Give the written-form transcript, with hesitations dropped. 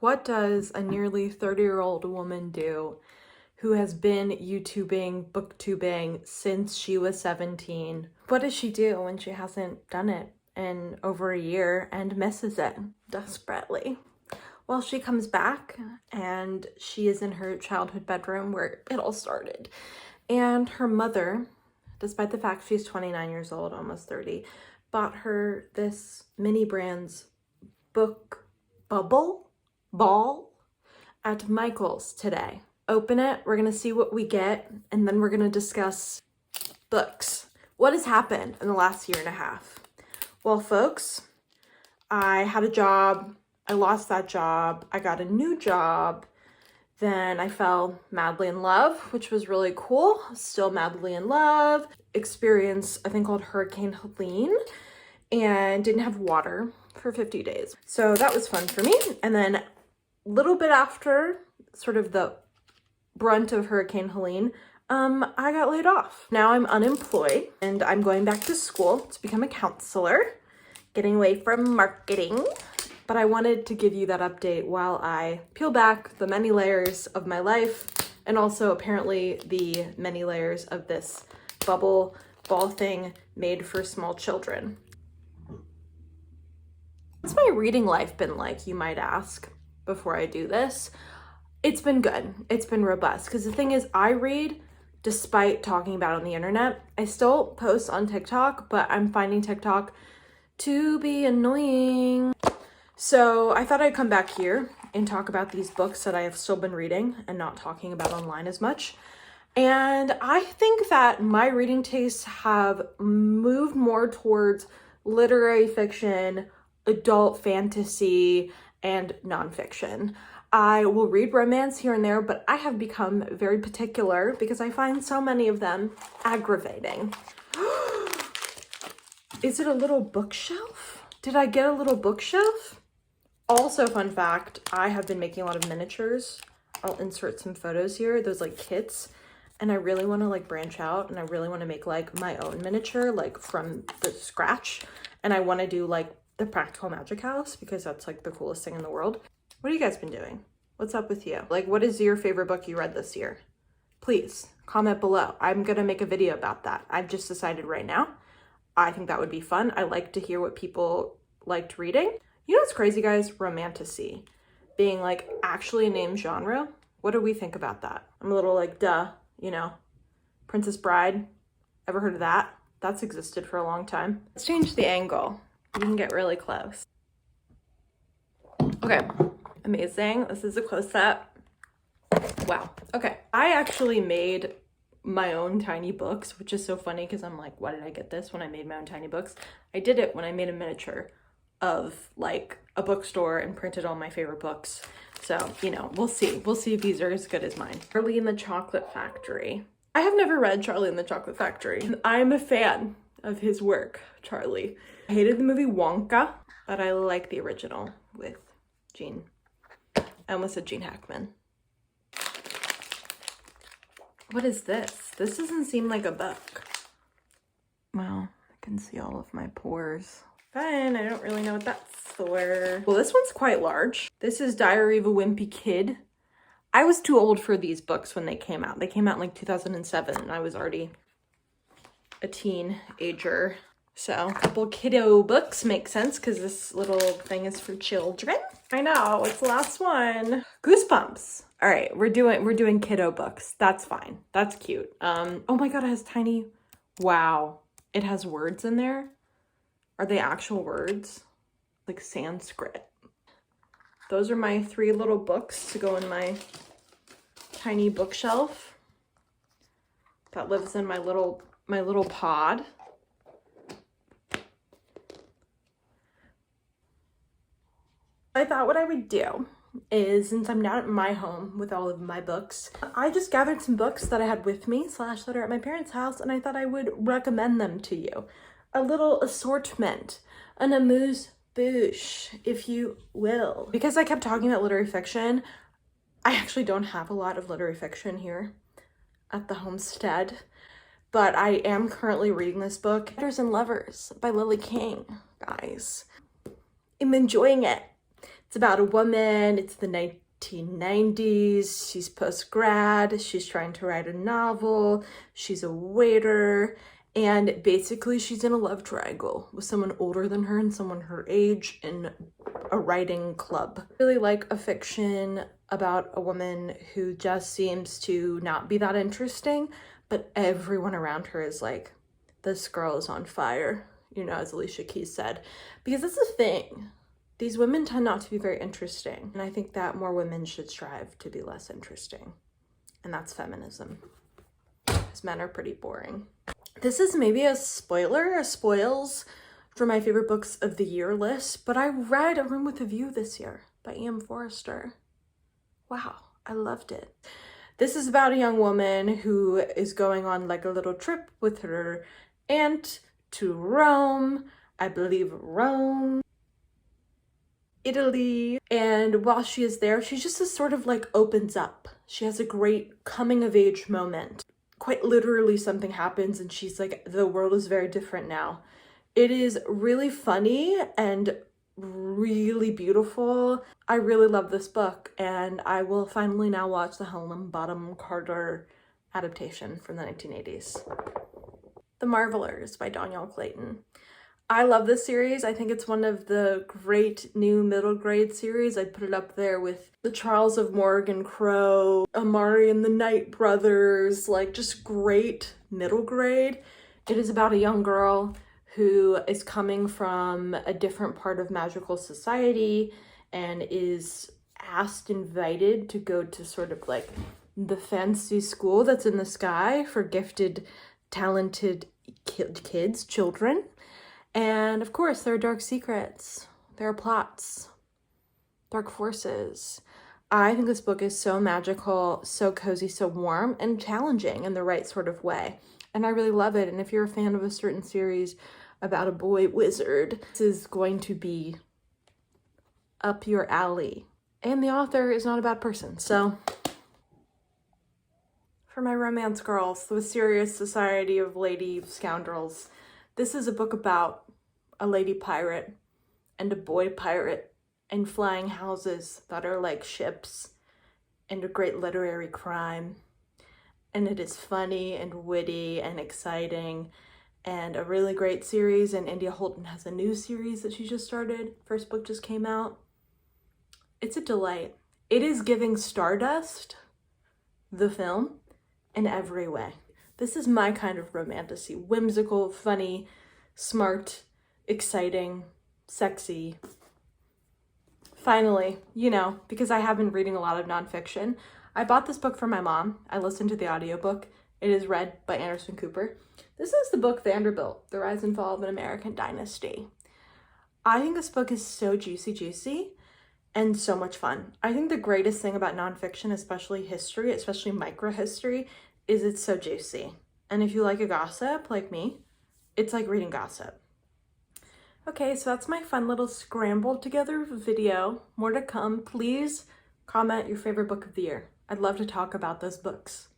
What does a nearly 30-year-old woman do who has been YouTubing, booktubing since she was 17? What does she do when she hasn't done it in over a year and misses it desperately? Well, she comes back and she is in her childhood bedroom where it all started. And her mother, despite the fact she's 29 years old, almost 30, bought her this mini brands book ball at Michael's today. Open it, we're gonna see what we get, and then we're gonna discuss books. What has happened in the last year and a half? Well, folks, I had a job, I lost that job, I got a new job, then I fell madly in love, which was really cool. Still madly in love. Experienced a thing called Hurricane Helene and didn't have water for 50 days. So that was fun for me. And then a little bit after sort of the brunt of Hurricane Helene, I got laid off. Now I'm unemployed and I'm going back to school to become a counselor, getting away from marketing. But I wanted to give you that update while I peel back the many layers of my life and also apparently the many layers of this bubble ball thing made for small children. What's my reading life been like, you might ask, before I do this? It's been good. It's been robust. Because the thing is, I read despite talking about it on the internet. I still post on TikTok, but I'm finding TikTok to be annoying. So I thought I'd come back here and talk about these books that I have still been reading and not talking about online as much. And I think that my reading tastes have moved more towards literary fiction, adult fantasy, and nonfiction. I will read romance here and there, but I have become very particular because I find so many of them aggravating. Is it a little bookshelf? Did I get a little bookshelf? Also, fun fact, I have been making a lot of miniatures. I'll insert some photos here, those like kits. And I really want to like branch out and I really want to make like my own miniature, like from the scratch. And I want to do like the Practical Magic House because that's like the coolest thing in the world. What have you guys been doing? What's up with you? Like, what is your favorite book you read this year? Please comment below. I'm going to make a video about that. I've just decided right now. I think that would be fun. I like to hear what people liked reading. You know what's crazy, guys? Romantasy being like actually a named genre. What do we think about that? I'm a little like, duh, you know, Princess Bride. Ever heard of that? That's existed for a long time. Let's change the angle. We can get really close. Okay, amazing. This is a close-up. Wow, okay. I actually made my own tiny books, which is so funny because I'm like, why did I get this when I made my own tiny books? I did it when I made a miniature of like a bookstore and printed all my favorite books. So, you know, we'll see. We'll see if these are as good as mine. Charlie and the Chocolate Factory. I have never read Charlie and the Chocolate Factory. I'm a fan of his work, Charlie. I hated the movie Wonka, but I like the original with Gene. I almost said Gene Hackman. What is this? This doesn't seem like a book. Wow, I can see all of my pores. Fine, I don't really know what that's for. Well, this one's quite large. This is Diary of a Wimpy Kid. I was too old for these books when they came out. They came out in like 2007 and I was already a teenager. So a couple kiddo books make sense because this little thing is for children. I know, it's the last one. Goosebumps. All right, we're doing kiddo books. That's fine. That's cute. Oh my God, it has tiny, wow. It has words in there. Are they actual words? Like Sanskrit. Those are my 3 little books to go in my tiny bookshelf that lives in my little pod. I thought what I would do is, since I'm not at my home with all of my books, I just gathered some books that I had with me / that are at my parents' house, and I thought I would recommend them to you. A little assortment, an amuse-bouche, if you will. Because I kept talking about literary fiction, I actually don't have a lot of literary fiction here at the homestead, but I am currently reading this book, Writers and Lovers by Lily King, guys. I'm enjoying it. It's about a woman, it's the 1990s, she's post-grad, she's trying to write a novel, she's a waiter, and basically she's in a love triangle with someone older than her and someone her age in a writing club. I really like a fiction about a woman who just seems to not be that interesting, but everyone around her is like, this girl is on fire, you know, as Alicia Keys said. Because that's the thing. These women tend not to be very interesting. And I think that more women should strive to be less interesting. And that's feminism. Because men are pretty boring. This is maybe a spoils for my favorite books of the year list, but I read A Room with a View this year by E.M. Forster. Wow, I loved it. This is about a young woman who is going on like a little trip with her aunt to Rome, I believe Rome, Italy. And while she is there, she just sort of like opens up. She has a great coming of age moment. Quite literally something happens and she's like, the world is very different now. It is really funny and really beautiful. I really love this book, and I will finally now watch the Helena Bonham Carter adaptation from the 1980s. The Marvelers by Danielle Clayton. I love this series. I think it's one of the great new middle grade series. I'd put it up there with The Trials of Morgan Crow, Amari and the Night Brothers, like just great middle grade. It is about a young girl who is coming from a different part of magical society and is invited to go to sort of like the fancy school that's in the sky for gifted, talented kids, children. And of course, there are dark secrets, there are plots, dark forces. I think this book is so magical, so cozy, so warm, and challenging in the right sort of way. And I really love it. And if you're a fan of a certain series about a boy wizard, this is going to be up your alley. And the author is not a bad person, so. For my romance girls, The Mysterious Society of Lady Scoundrels. This is a book about a lady pirate and a boy pirate and flying houses that are like ships and a great literary crime. And it is funny and witty and exciting and a really great series. And India Holton has a new series that she just started. First book just came out. It's a delight. It is giving Stardust, the film, in every way. This is my kind of romantasy. Whimsical, funny, smart, exciting, sexy. Finally, you know, because I have been reading a lot of nonfiction, I bought this book for my mom. I listened to the audiobook. It is read by Anderson Cooper. This is the book Vanderbilt, The Rise and Fall of an American Dynasty. I think this book is so juicy, and so much fun. I think the greatest thing about nonfiction, especially history, especially microhistory, is it's so juicy. And if you like a gossip, like me, it's like reading gossip. Okay, so that's my fun little scrambled together video. More to come. Please comment your favorite book of the year. I'd love to talk about those books.